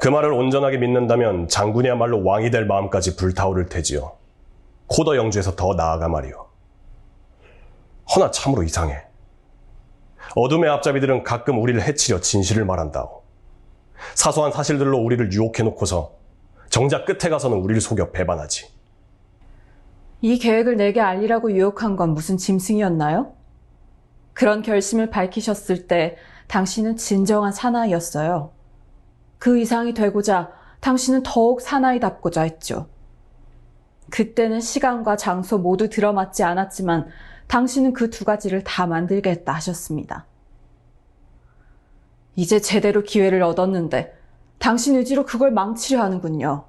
그 말을 온전하게 믿는다면 장군이야말로 왕이 될 마음까지 불타오를 테지요. 코더 영주에서 더 나아가 말이요. 허나 참으로 이상해. 어둠의 앞잡이들은 가끔 우리를 해치려 진실을 말한다오. 사소한 사실들로 우리를 유혹해놓고서 정작 끝에 가서는 우리를 속여 배반하지. 이 계획을 내게 알리라고 유혹한 건 무슨 짐승이었나요? 그런 결심을 밝히셨을 때 당신은 진정한 사나이였어요. 그 이상이 되고자 당신은 더욱 사나이답고자 했죠. 그때는 시간과 장소 모두 들어맞지 않았지만 당신은 그 두 가지를 다 만들겠다 하셨습니다. 이제 제대로 기회를 얻었는데 당신 의지로 그걸 망치려 하는군요.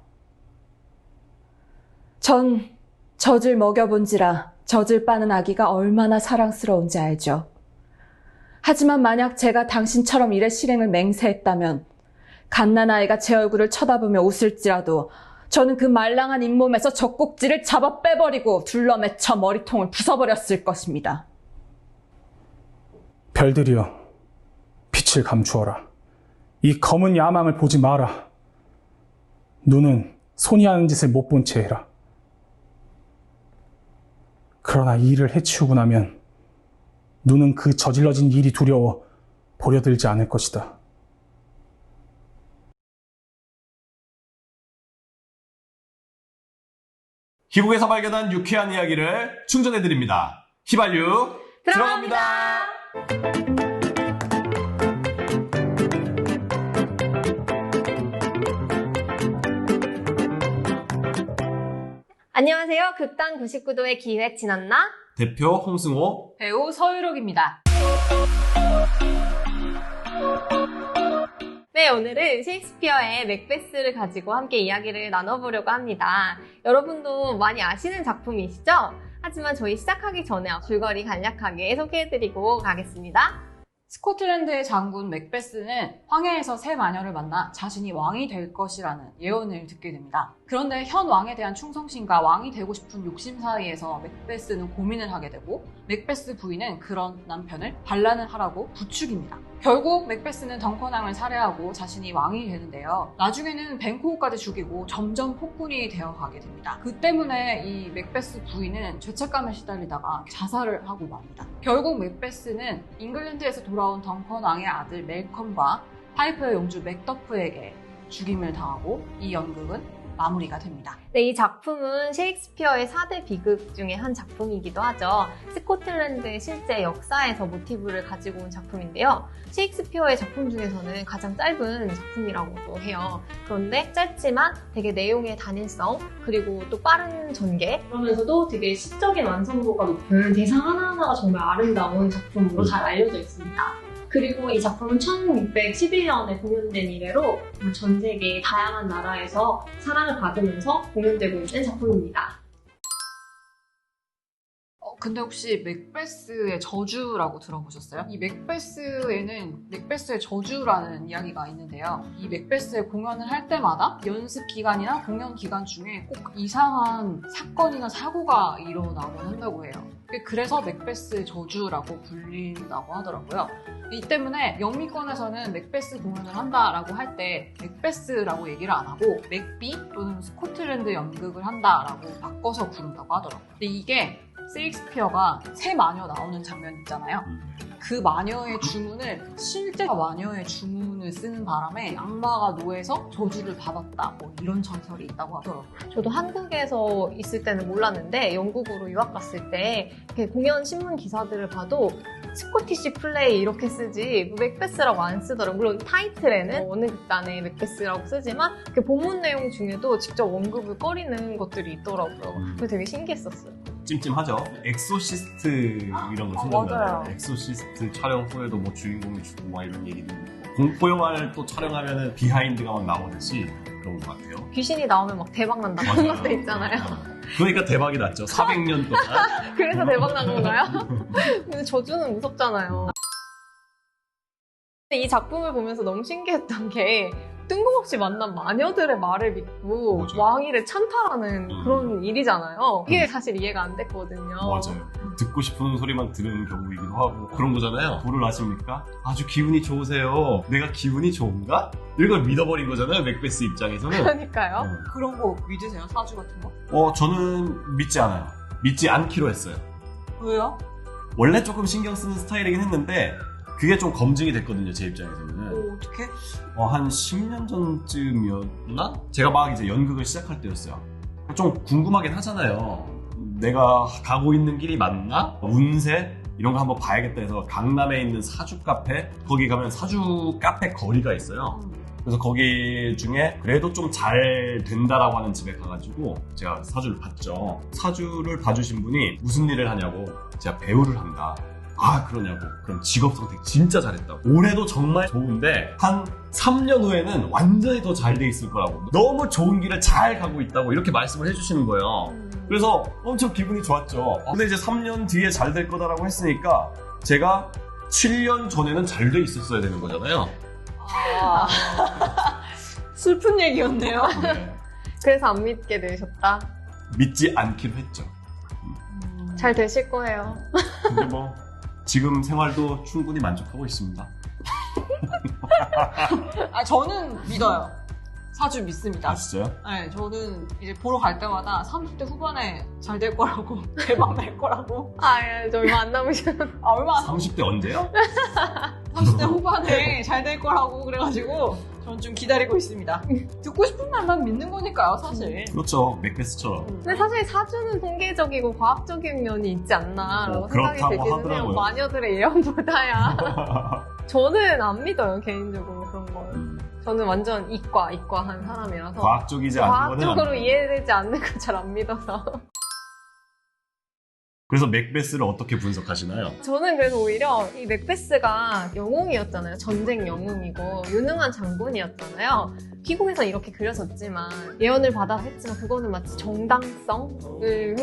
전 젖을 먹여본지라 젖을 빠는 아기가 얼마나 사랑스러운지 알죠. 하지만 만약 제가 당신처럼 일의 실행을 맹세했다면 갓난아이가 제 얼굴을 쳐다보며 웃을지라도 저는 그 말랑한 잇몸에서 젖꼭지를 잡아 빼버리고 둘러매쳐 머리통을 부숴버렸을 것입니다. 별들이여, 빛을 감추어라. 이 검은 야망을 보지 마라. 눈은 손이 하는 짓을 못 본 채 해라. 그러나 이 일을 해치우고 나면 눈은 그 저질러진 일이 두려워 보려들지 않을 것이다. 희곡에서 발견한 유쾌한 이야기를 충전해드립니다. 휘발유 들어갑니다. 안녕하세요. 극단 99도의 기획 진한나 대표 홍승호 배우 서유록입니다. 네, 오늘은 셰익스피어의 맥베스를 가지고 함께 이야기를 나눠보려고 합니다. 여러분도 많이 아시는 작품이시죠? 하지만 저희 시작하기 전에 줄거리 간략하게 소개해드리고 가겠습니다. 스코틀랜드의 장군 맥베스는 황해에서 새 마녀를 만나 자신이 왕이 될 것이라는 예언을 듣게 됩니다. 그런데 현 왕에 대한 충성심과 왕이 되고 싶은 욕심 사이에서 맥베스는 고민을 하게 되고 맥베스 부인은 그런 남편을 반란을 하라고 부추깁니다. 결국 맥베스는 덩컨왕을 살해하고 자신이 왕이 되는데요. 나중에는 벤코우까지 죽이고 점점 폭군이 되어가게 됩니다. 그 때문에 이 맥베스 부인은 죄책감에 시달리다가 자살을 하고 맙니다. 결국 맥베스는 잉글랜드에서 돌아온 덩컨왕의 아들 멜컴과 파이프의 용주 맥더프에게 죽임을 당하고 이 연극은 마무리가 됩니다. 네, 이 작품은 셰익스피어의 4대 비극 중에 한 작품이기도 하죠. 스코틀랜드의 실제 역사에서 모티브를 가지고 온 작품인데요. 셰익스피어의 작품 중에서는 가장 짧은 작품이라고도 해요. 그런데 짧지만 되게 내용의 단일성, 그리고 또 빠른 전개, 그러면서도 되게 시적인 완성도가 높은 대사 하나하나가 정말 아름다운 작품으로 잘 알려져 있습니다. 그리고 이 작품은 1611년에 공연된 이래로 전 세계 다양한 나라에서 사랑을 받으면서 공연되고 있는 작품입니다. 근데 혹시 맥베스의 저주라고 들어보셨어요? 이 맥베스에는 맥베스의 저주라는 이야기가 있는데요. 이 맥베스의 공연을 할 때마다 연습 기간이나 공연 기간 중에 꼭 이상한 사건이나 사고가 일어나곤 한다고 해요. 그래서 맥베스의 저주라고 불린다고 하더라고요. 이 때문에 영미권에서는 맥베스 공연을 한다라고 할 때 맥베스라고 얘기를 안 하고 맥비 또는 스코틀랜드 연극을 한다라고 바꿔서 부른다고 하더라고요. 근데 이게 셰익스피어가 새 마녀 나오는 장면 있잖아요. 그 마녀의 주문을 실제 마녀의 주문을 쓰는 바람에 악마가 노해서 저주를 받았다, 뭐 이런 전설이 있다고 하더라고요. 저도 한국에서 있을 때는 몰랐는데 영국으로 유학 갔을 때 이렇게 공연 신문 기사들을 봐도 스코티시 플레이 이렇게 쓰지 맥베스라고 안 쓰더라고요. 물론 타이틀에는 어느 극단의 맥베스라고 쓰지만 그 본문 내용 중에도 직접 언급을 꺼리는 것들이 있더라고요. 그래서 되게 신기했었어요. 찜찜하죠. 엑소시스트 이런 거 맞아요. 생각나요. 엑소시스트 촬영 후에도 뭐 주인공이 죽고 막 이런 얘기도 있고, 공포 영화를 또 촬영하면은 비하인드가 막 나오듯이 그런 것 같아요. 귀신이 나오면 막 대박 난다 그런 맞아요. 것도 있잖아요. 그러니까 대박이 났죠. 400년 동안. 그래서 대박 난 건가요? 근데 저주는 무섭잖아요. 이 작품을 보면서 너무 신기했던 게 뜬금없이 만난 마녀들의 말을 믿고 맞아요. 왕위를 찬탈하는 그런 일이잖아요. 이게 사실 이해가 안 됐거든요. 맞아요. 듣고 싶은 소리만 들은 경우이기도 하고 그런 거잖아요. 뭐를 아십니까? 아주 기분이 좋으세요. 내가 기분이 좋은가? 이걸 믿어버린 거잖아요. 맥베스 입장에서는. 그러니까요. 그런 거 믿으세요? 사주 같은 거? 저는 믿지 않아요. 믿지 않기로 했어요. 왜요? 원래 조금 신경 쓰는 스타일이긴 했는데 그게 좀 검증이 됐거든요. 제 입장에서는. 어떻게? 한 10년 전쯤이었나? 제가 막 이제 연극을 시작할 때였어요. 좀 궁금하긴 하잖아요. 내가 가고 있는 길이 맞나? 운세? 이런 거 한번 봐야겠다 해서 강남에 있는 사주 카페? 거기 가면 사주 카페 거리가 있어요. 그래서 거기 중에 그래도 좀 잘 된다라고 하는 집에 가가지고 제가 사주를 봤죠. 사주를 봐주신 분이 무슨 일을 하냐고, 제가 배우를 한다. 아, 그러냐고. 그럼 직업 선택 진짜 잘했다고. 올해도 정말 좋은데 한 3년 후에는 완전히 더 잘 돼 있을 거라고. 너무 좋은 길을 잘 가고 있다고 이렇게 말씀을 해주시는 거예요. 그래서 엄청 기분이 좋았죠. 근데 이제 3년 뒤에 잘 될 거다라고 했으니까 제가 7년 전에는 잘 돼 있었어야 되는 거잖아요. 아, 슬픈 얘기였네요. 그래서 안 믿게 되셨다. 믿지 않기로 했죠. 잘 되실 거예요. 근데 뭐 지금 생활도 충분히 만족하고 있습니다. 저는 믿어요. 사주 믿습니다. 아, 진짜요? 네, 저는 이제 보러 갈 때마다 30대 후반에 잘 될 거라고, 대박 날 거라고. 예, 저 얼마 안 남으셨는데. 얼마 30대 언제요? 30대 후반에 잘 될 거라고 그래가지고 저는 좀 기다리고 있습니다. 듣고 싶은 말만 믿는 거니까요, 사실. 그렇죠. 맥베스처럼. 근데 사실 사주는 통계적이고 과학적인 면이 있지 않나라고 생각이 그렇다고 들기는 해요. 하더라고요. 마녀들의 예언보다야. 저는 안 믿어요, 개인적으로 그런 걸. 저는 완전 이과한 사람이라서 과학적이지 않은 거는 과학적으로 이해되지 않는 걸 잘 안 믿어서. 그래서 맥베스를 어떻게 분석하시나요? 저는 그래서 오히려 이 맥베스가 영웅이었잖아요. 전쟁 영웅이고 유능한 장군이었잖아요. 희곡에서 이렇게 그려졌지만 예언을 받아 했지만 그거는 마치 정당성을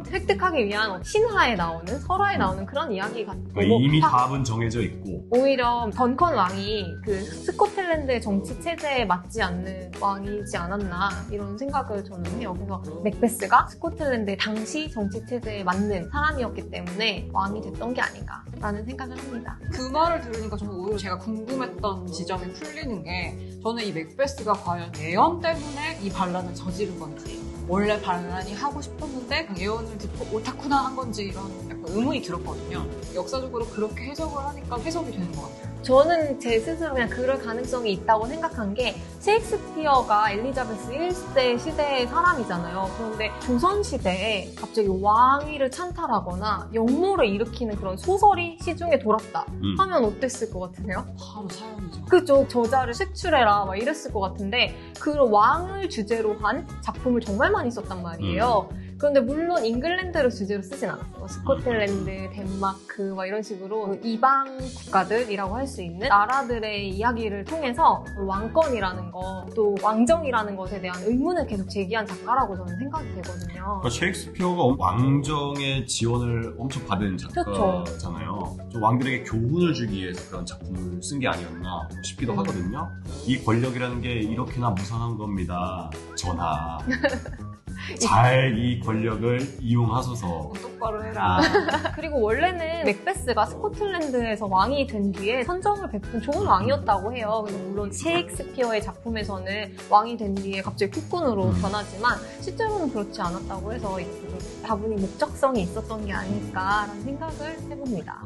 획득하기 위한 신화에 나오는 설화에 나오는 그런 이야기 같고 그러니까 이미 답은 정해져 있고 오히려 던컨 왕이 그 스코틀랜드의 정치 체제에 맞지 않는 왕이지 않았나 이런 생각을 저는 해요. 그래서 맥베스가 스코틀랜드의 당시 정치 체제에 맞는 사람이었기 때문에 왕이 됐던 게 아닌가라는 생각을 합니다. 그 말을 들으니까 저는 오히려 제가 궁금했던 지점이 풀리는 게 저는 이 맥베스가 과연 예언 때문에 이 반란을 저지른 건지 원래 반란이 하고 싶었는데 그 예언을 듣고 옳다구나 한 건지 이런 약간 의문이 들었거든요. 역사적으로 그렇게 해석을 하니까 해석이 되는 것 같아요. 저는 제 스스로 그냥 그럴 가능성이 있다고 생각한 게 셰익스피어가 엘리자베스 1세 시대의 사람이잖아요. 그런데 조선시대에 갑자기 왕위를 찬탈하거나 역모를 일으키는 그런 소설이 시중에 돌았다 하면 어땠을 것 같으세요? 바로 사연이죠. 그죠. 저자를 색출해라 막 이랬을 것 같은데 그런 왕을 주제로 한 작품을 정말 많이 썼단 말이에요. 그런데 물론 잉글랜드를 주제로 쓰진 않았어요. 스코틀랜드, 덴마크 막 이런 식으로 이방 국가들이라고 할 수 있는 나라들의 이야기를 통해서 왕권이라는 거, 또 왕정이라는 것에 대한 의문을 계속 제기한 작가라고 저는 생각이 되거든요. 그러니까 셰익스피어가 왕정의 지원을 엄청 받은 작가잖아요. 좀 왕들에게 교훈을 주기 위해서 그런 작품을 쓴 게 아니었나 싶기도 하거든요. 이 권력이라는 게 이렇게나 무상한 겁니다. 전하. 잘 이 권력을 이용하소서. 똑바로 해라. 그리고 원래는 맥베스가 스코틀랜드에서 왕이 된 뒤에 선정을 베푼 좋은 왕이었다고 해요. 근데 물론 셰익스피어의 작품에서는 왕이 된 뒤에 갑자기 국군으로 변하지만 실제로는 그렇지 않았다고 해서 다분히 목적성이 있었던 게 아닐까라는 생각을 해봅니다.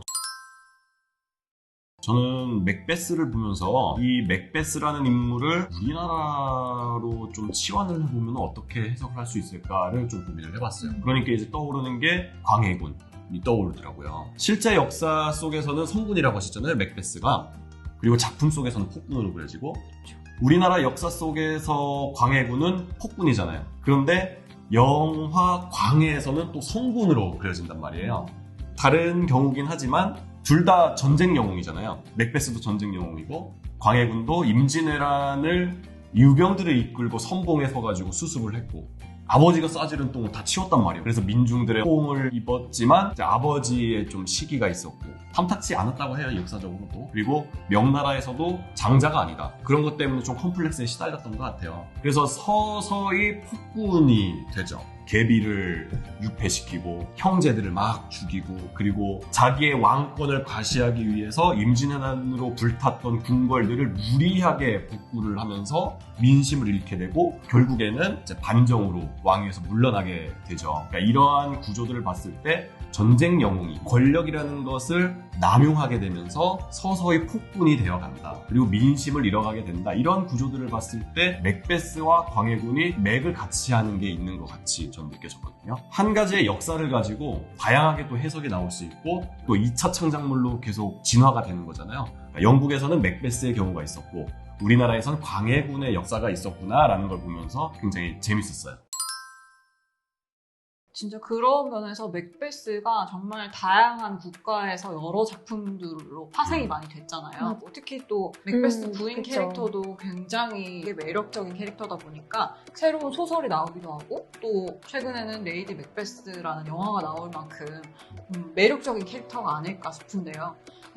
저는 맥베스를 보면서 이 맥베스라는 인물을 우리나라로 좀 치환을 해보면 어떻게 해석을 할 수 있을까를 좀 고민을 해봤어요. 그러니까 이제 떠오르는 게 광해군이 떠오르더라고요. 실제 역사 속에서는 성군이라고 하시잖아요, 맥베스가. 그리고 작품 속에서는 폭군으로 그려지고 우리나라 역사 속에서 광해군은 폭군이잖아요. 그런데 영화 광해에서는 또 성군으로 그려진단 말이에요. 다른 경우긴 하지만 둘 다 전쟁 영웅이잖아요. 맥베스도 전쟁 영웅이고 광해군도 임진왜란을 유병들을 이끌고 선봉에 서가지고 수습을 했고 아버지가 싸질은 똥을 다 치웠단 말이에요. 그래서 민중들의 호응을 입었지만 이제 아버지의 좀 시기가 있었고 탐탁지 않았다고 해요, 역사적으로도. 그리고 명나라에서도 장자가 아니다. 그런 것 때문에 좀 컴플렉스에 시달렸던 것 같아요. 그래서 서서히 폭군이 되죠. 계비를 유폐시키고 형제들을 막 죽이고, 그리고 자기의 왕권을 과시하기 위해서 임진왜란으로 불탔던 궁궐들을 무리하게 복구를 하면서 민심을 잃게 되고, 결국에는 이제 반정으로 왕위에서 물러나게 되죠. 그러니까 이러한 구조들을 봤을 때 전쟁 영웅이 권력이라는 것을 남용하게 되면서 서서히 폭군이 되어간다. 그리고 민심을 잃어가게 된다. 이런 구조들을 봤을 때 맥베스와 광해군이 맥을 같이 하는 게 있는 것 같이 저는 느껴졌거든요. 한 가지의 역사를 가지고 다양하게 또 해석이 나올 수 있고, 또 2차 창작물로 계속 진화가 되는 거잖아요. 그러니까 영국에서는 맥베스의 경우가 있었고 우리나라에서는 광해군의 역사가 있었구나라는 걸 보면서 굉장히 재밌었어요. 진짜 그런 면에서 맥베스가 정말 다양한 국가에서 여러 작품들로 파생이 많이 됐잖아요. 특히 또 맥베스 부인 그쵸. 캐릭터도 굉장히 매력적인 캐릭터다 보니까 새로운 소설이 나오기도 하고, 또 최근에는 레이디 맥베스라는 영화가 나올 만큼 매력적인 캐릭터가 아닐까 싶은데요.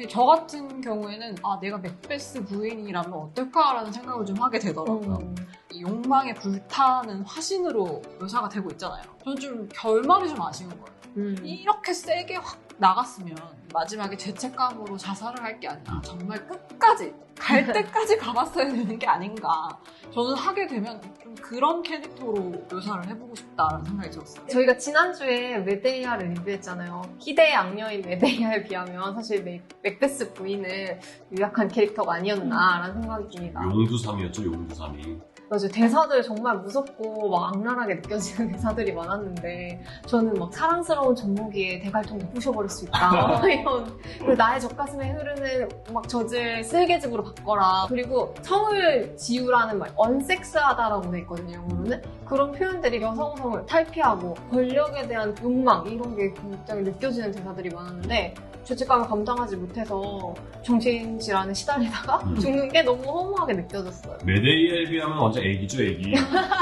저 같은 경우에는 내가 맥베스 부인이라면 어떨까라는 생각을 좀 하게 되더라고요. 이 욕망에 불타는 화신으로 묘사가 되고 있잖아요. 저는 좀 결말이 좀 아쉬운 거예요. 이렇게 세게 확 나갔으면 마지막에 죄책감으로 자살을 할 게 아니라 정말 끝까지 갈 때까지 가봤어야 되는 게 아닌가. 저는 하게 되면 좀 그런 캐릭터로 묘사를 해보고 싶다라는 생각이 들었어요. 저희가 지난주에 메데이아를 리뷰했잖아요. 희대의 악녀인 메데이아에 비하면 사실 맥베스 부인은 유약한 캐릭터가 아니었나라는 생각이 듭니다. 용두삼이었죠, 용두삼이. 맞아요. 대사들 정말 무섭고 막 악랄하게 느껴지는 대사들이 많았는데, 저는 막 사랑스러운 전무기에 대갈통도 부셔버릴 수 있다. 이런. 그리고 나의 젖가슴에 흐르는 막 젖을 쓸개즙으로 바꿔라. 그리고 성을 지우라는 말, 언섹스하다라고 돼 있거든요, 영어로는. 그런 표현들이 여성성을 탈피하고 권력에 대한 욕망, 이런 게 굉장히 느껴지는 대사들이 많았는데, 죄책감을 감당하지 못해서 정신질환에 시달리다가 죽는 게 너무 허무하게 느껴졌어요. 메데이아에 비하면 완전 애기죠, 애기.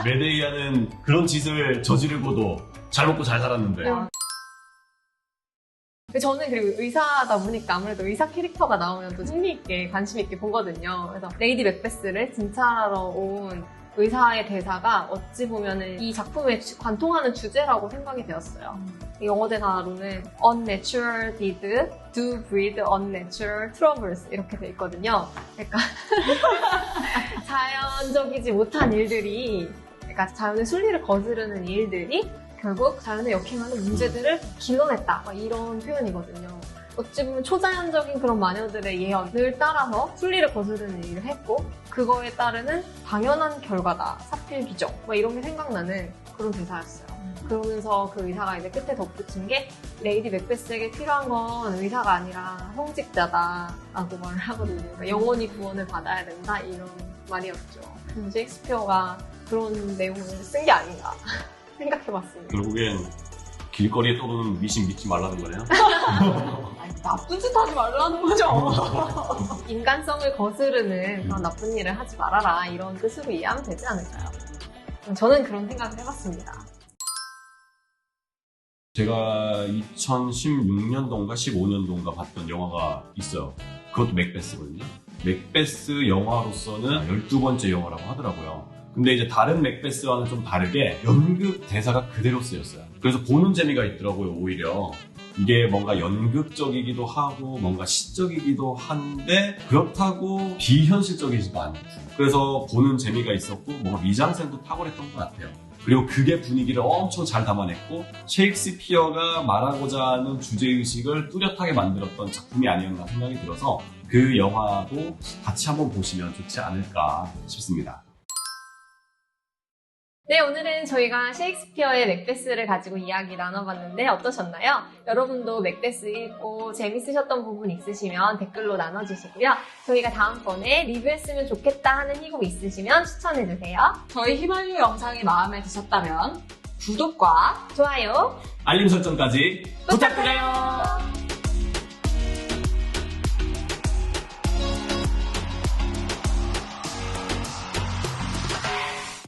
메데이아는 그런 짓을 저지르고도 잘 먹고 잘 살았는데. 저는 그리고 의사다 보니까 아무래도 의사 캐릭터가 나오면 또 흥미있게 관심있게 보거든요. 그래서 레이디 맥베스를 진찰하러 온 의사의 대사가 어찌 보면은 이 작품에 관통하는 주제라고 생각이 되었어요. 영어 대사로는 unnatural did do breed unnatural troubles 이렇게 돼 있거든요. 그러니까 자연적이지 못한 일들이, 그러니까 자연의 순리를 거스르는 일들이 결국 자연에 역행하는 문제들을 길러냈다, 이런 표현이거든요. 어찌 보면 초자연적인 그런 마녀들의 예언을 따라서 순리를 거스르는 일을 했고, 그거에 따르는 당연한 결과다, 사필귀정, 이런 게 생각나는 그런 대사였어요. 그러면서 그 의사가 이제 끝에 덧붙인 게, 레이디 맥베스에게 필요한 건 의사가 아니라 성직자다라고 말을 하거든요. 그러니까 영원히 구원을 받아야 된다, 이런 말이었죠. 셰익스피어가 그런 내용을 쓴 게 아닌가 생각해봤습니다. 결국엔 길거리에 떠도는 미신 믿지 말라는 거네요. 나쁜 짓 하지 말라는 거죠. 인간성을 거스르는 그런 나쁜 일을 하지 말아라, 이런 뜻으로 이해하면 되지 않을까요? 저는 그런 생각을 해봤습니다. 제가 2016년도인가 15년도인가 봤던 영화가 있어요. 그것도 맥베스거든요. 맥베스 영화로서는 12번째 영화라고 하더라고요. 근데 이제 다른 맥베스와는 좀 다르게 연극 대사가 그대로 쓰였어요. 그래서 보는 재미가 있더라고요, 오히려. 이게 뭔가 연극적이기도 하고 뭔가 시적이기도 한데 그렇다고 비현실적이지도 않고, 그래서 보는 재미가 있었고 뭔가 미장센도 탁월했던 것 같아요. 그리고 그게 분위기를 엄청 잘 담아냈고, 셰익스피어가 말하고자 하는 주제의식을 뚜렷하게 만들었던 작품이 아니었나 생각이 들어서 그 영화도 같이 한번 보시면 좋지 않을까 싶습니다. 네, 오늘은 저희가 셰익스피어의 맥베스를 가지고 이야기 나눠봤는데 어떠셨나요? 여러분도 맥베스 읽고 재밌으셨던 부분 있으시면 댓글로 나눠주시고요. 저희가 다음번에 리뷰했으면 좋겠다 하는 희곡 있으시면 추천해주세요. 저희 휘발유 영상이 마음에 드셨다면 구독과 좋아요 알림 설정까지 부탁드려요.